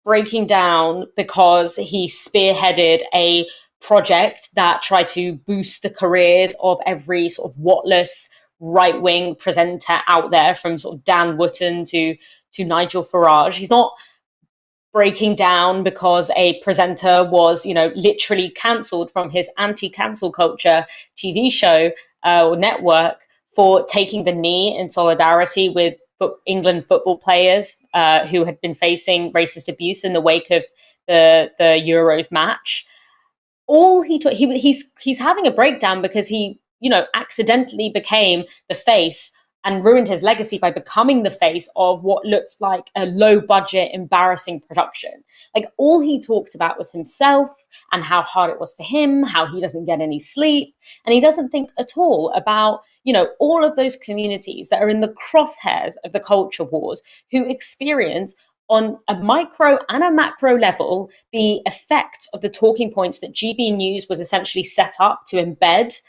breaking down because he spearheaded a project that tried to boost the careers of every sort of whatless right-wing presenter out there, from sort of Dan Wootton to Nigel Farage. He's not breaking down because a presenter was, literally cancelled from his anti-cancel culture TV show or network for taking the knee in solidarity with England football players who had been facing racist abuse in the wake of the Euros match. All he's having a breakdown because he, accidentally became the face and ruined his legacy by becoming the face of what looks like a low budget, embarrassing production. Like, all he talked about was himself and how hard it was for him, how he doesn't get any sleep. And he doesn't think at all about, all of those communities that are in the crosshairs of the culture wars, who experience on a micro and a macro level the effect of the talking points that GB News was essentially set up to embed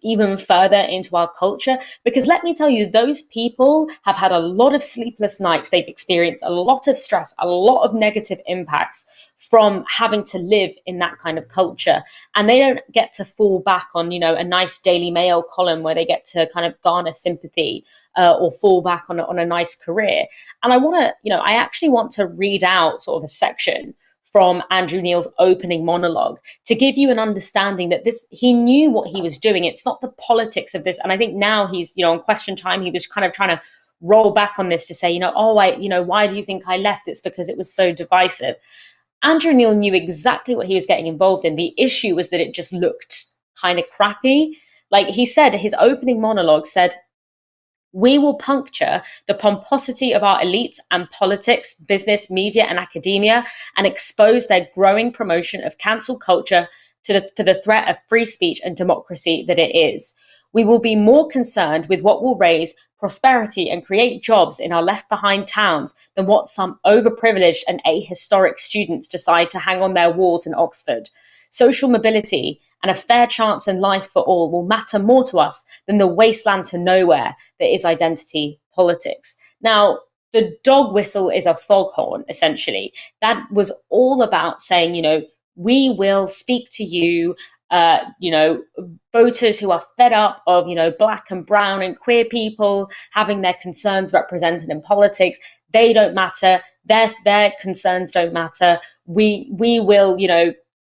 even further into our culture. Because let me tell you, those people have had a lot of sleepless nights. They've experienced a lot of stress, a lot of negative impacts from having to live in that kind of culture. And they don't get to fall back on, a nice Daily Mail column where they get to kind of garner sympathy or fall back on a nice career. And I actually want to read out sort of a section from Andrew Neil's opening monologue to give you an understanding that he knew what he was doing. It's not the politics of this. And I think now he's, on Question Time, he was kind of trying to roll back on this to say, why do you think I left? It's because it was so divisive. Andrew Neil knew exactly what he was getting involved in. The issue was that it just looked kind of crappy. Like he said, his opening monologue said, "We will puncture the pomposity of our elites and politics, business, media, and academia, and expose their growing promotion of cancel culture to the threat of free speech and democracy that it is. We will be more concerned with what will raise prosperity and create jobs in our left-behind towns than what some overprivileged and ahistoric students decide to hang on their walls in Oxford. Social mobility and a fair chance in life for all will matter more to us than the wasteland to nowhere that is identity politics." Now, the dog whistle is a foghorn, essentially. That was all about saying, we will speak to you, voters who are fed up of, black and brown and queer people having their concerns represented in politics. They don't matter. Their concerns don't matter. We will,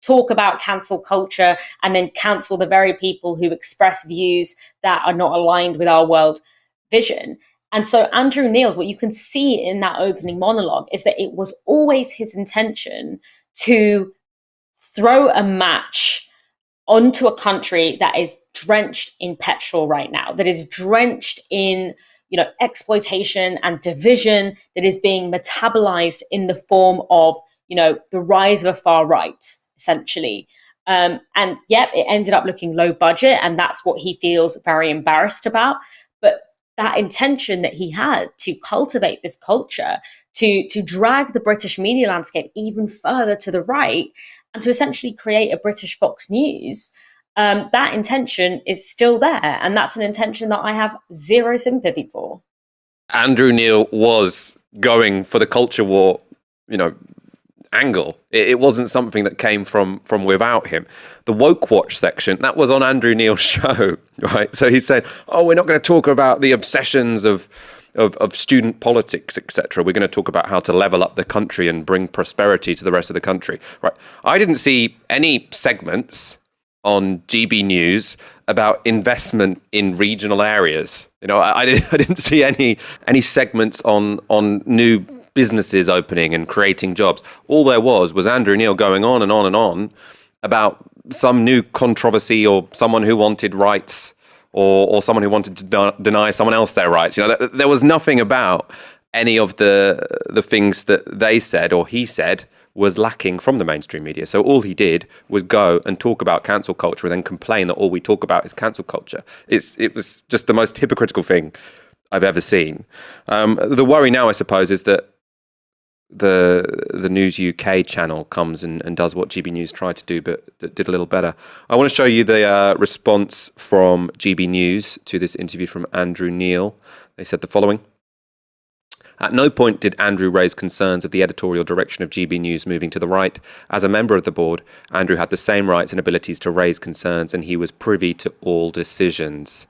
talk about cancel culture and then cancel the very people who express views that are not aligned with our world vision. And so Andrew Neil's, what you can see in that opening monologue is that it was always his intention to throw a match onto a country that is drenched in petrol right now, that is drenched in exploitation and division, that is being metabolized in the form of the rise of a far right, essentially. And yep, it ended up looking low budget, and that's what he feels very embarrassed about. But that intention that he had to cultivate this culture, to drag the British media landscape even further to the right, and to essentially create a British Fox News, that intention is still there. And that's an intention that I have zero sympathy for. Andrew Neil was going for the culture war, angle. It wasn't something that came from without him. The Woke Watch section, that was on Andrew Neil's show, right? So he said, we're not going to talk about the obsessions of student politics, etc. We're going to talk about how to level up the country and bring prosperity to the rest of the country, right? I didn't see any segments on GB News about investment in regional areas. I didn't see any segments on new businesses opening and creating jobs. All there was Andrew Neil going on and on and on about some new controversy or someone who wanted rights or someone who wanted to deny someone else their rights. There was nothing about any of the things that they said or he said was lacking from the mainstream media. So all he did was go and talk about cancel culture and then complain that all we talk about is cancel culture. It was just the most hypocritical thing I've ever seen. The worry now, I suppose, is that the News UK channel comes and does what GB News tried to do, but did a little better. I want to show you the response from GB News to this interview from Andrew Neil. They said the following. At no point did Andrew raise concerns of the editorial direction of GB News moving to the right. As a member of the board, Andrew had the same rights and abilities to raise concerns, and he was privy to all decisions.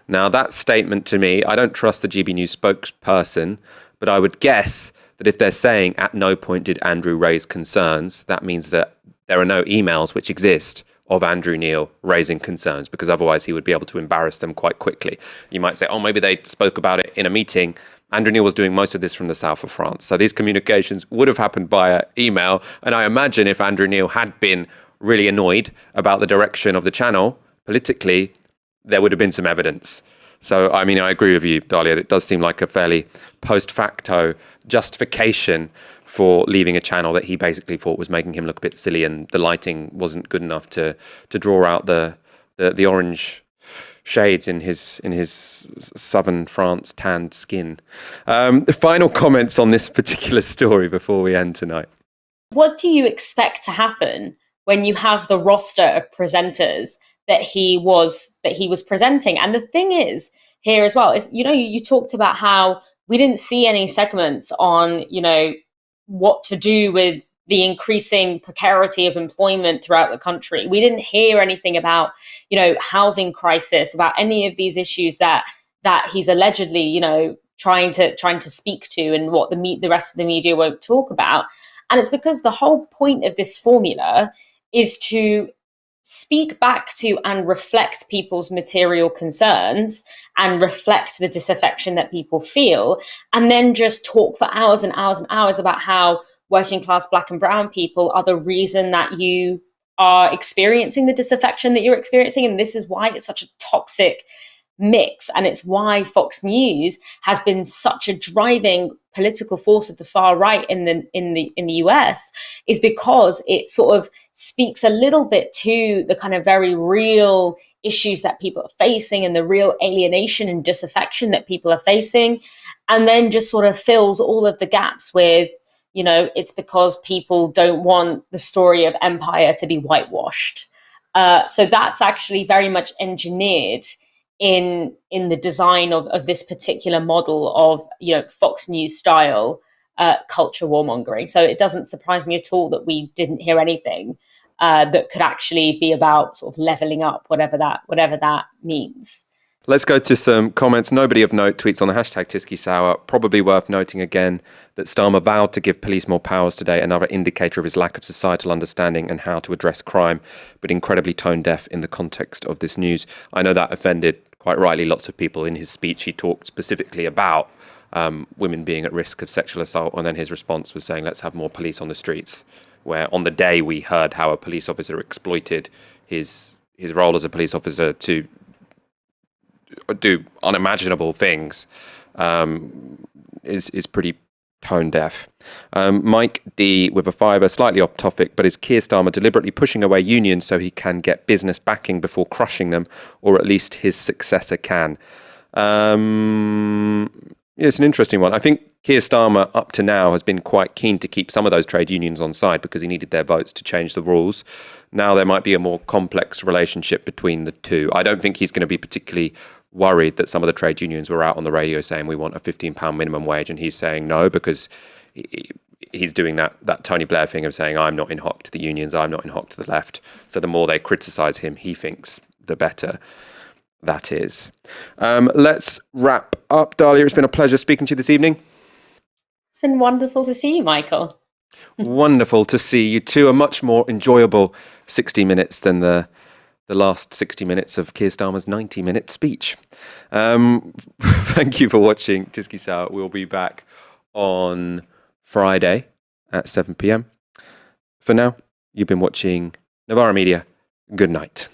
Now, that statement to me, I don't trust the GB News spokesperson, but I would guess that if they're saying at no point did Andrew raise concerns, that means that there are no emails which exist of Andrew Neil raising concerns, because otherwise he would be able to embarrass them quite quickly. You might say, oh, maybe they spoke about it in a meeting. Andrew Neil was doing most of this from the south of France. So these communications would have happened via email. And I imagine if Andrew Neil had been really annoyed about the direction of the channel politically, there would have been some evidence. So, I mean, I agree with you, Dalia. It does seem like a fairly post-facto justification for leaving a channel that he basically thought was making him look a bit silly, and the lighting wasn't good enough to draw out the orange shades in his southern France tanned skin. The final comments on this particular story before we end tonight. What do you expect to happen when you have the roster of presenters that he was presenting? And the thing is here as well is, you talked about how we didn't see any segments on, what to do with the increasing precarity of employment throughout the country. We didn't hear anything about, housing crisis, about any of these issues that he's allegedly, trying to speak to, and what the rest of the media won't talk about. And it's because the whole point of this formula is to speak back to and reflect people's material concerns and reflect the disaffection that people feel, and then just talk for hours and hours and hours about how working class Black and brown people are the reason that you are experiencing the disaffection that you're experiencing. And this is why it's such a toxic mix. And it's why Fox News has been such a driving political force of the far right in the US, is because it sort of speaks a little bit to the kind of very real issues that people are facing and the real alienation and disaffection that people are facing, and then just sort of fills all of the gaps with, it's because people don't want the story of empire to be whitewashed. So that's actually very much engineered in the design of this particular model of, Fox News style culture warmongering. So it doesn't surprise me at all that we didn't hear anything that could actually be about sort of leveling up, whatever that means. Let's go to some comments. Nobody of note tweets on the hashtag Tysky Sour. Probably worth noting again that Starmer vowed to give police more powers today, another indicator of his lack of societal understanding and how to address crime, but incredibly tone deaf in the context of this news. I know that offended, quite rightly, lots of people. In his speech, he talked specifically about women being at risk of sexual assault, and then his response was saying, let's have more police on the streets, where on the day we heard how a police officer exploited his role as a police officer to do unimaginable things, is pretty tone deaf. Mike D with a fiver, slightly off topic, but is Keir Starmer deliberately pushing away unions so he can get business backing before crushing them, or at least his successor can? It's an interesting one. I think Keir Starmer up to now has been quite keen to keep some of those trade unions on side because he needed their votes to change the rules. Now there might be a more complex relationship between the two. I don't think he's going to be particularly worried that some of the trade unions were out on the radio saying we want a £15 minimum wage, and he's saying no, because he's doing that Tony Blair thing of saying I'm not in hock to the unions, I'm not in hock to the left. So the more they criticise him, he thinks the better that is. Let's wrap up. Dalia, it's been a pleasure speaking to you this evening. It's been wonderful to see you, Michael. Wonderful to see you too. A much more enjoyable 60 minutes than the last 60 minutes of Keir Starmer's 90-minute speech. Thank you for watching Tysky Sour. We'll be back on Friday at 7 p.m. For now, you've been watching Novara Media. Good night.